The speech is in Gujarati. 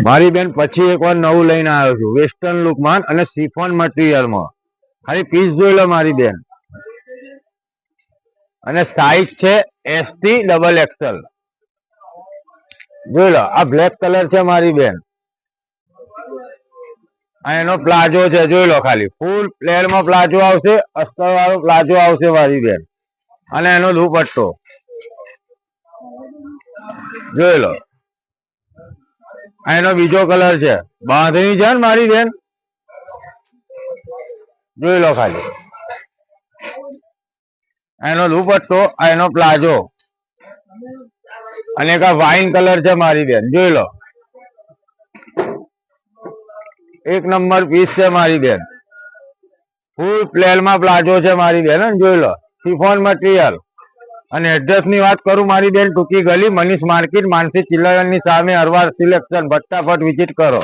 મારી બેન પછી એક વાર નવું લઈને આવ્યો છું, વેસ્ટર્ન લુકમાં અને સિફોન મટીરિયલમાં. ખાલી પીસ જોઈ લો મારી બેન. અને સાઈઝ છે ST XXL. જોઈ લો, આ બ્લેક કલર છે મારી બેન. એનો પ્લાઝો છે, જોઈ લો, ખાલી ફૂલ પ્લેનમાં પ્લાઝો આવશે, અસ્તર વાળો પ્લાઝો આવશે મારી બેન. અને એનો દુપટ્ટો જોઈ લો. એનો બીજો કલર છે, બાંધણી છે ને મારી બેન. જોઈ લો ખાલી એનો દુપટ્ટો, એનો પ્લાઝો. અને એક વાઇન કલર છે મારી બેન, જોઈ લો. એક નંબર પીસ છે મારી બેન. ફૂલ પ્લેનમાં પ્લાઝો છે મારી બેન, જોઈ લો, સિફોન મટીરિયલ. અને એડ્રેસ ની વાત કરું મારી બેન, ટૂંકી ગલી, મનીષ માર્કેટ, માનસી ચિલ્લરની સામે, અરવાર સિલેક્શન. ફટાફટ વિઝિટ કરો.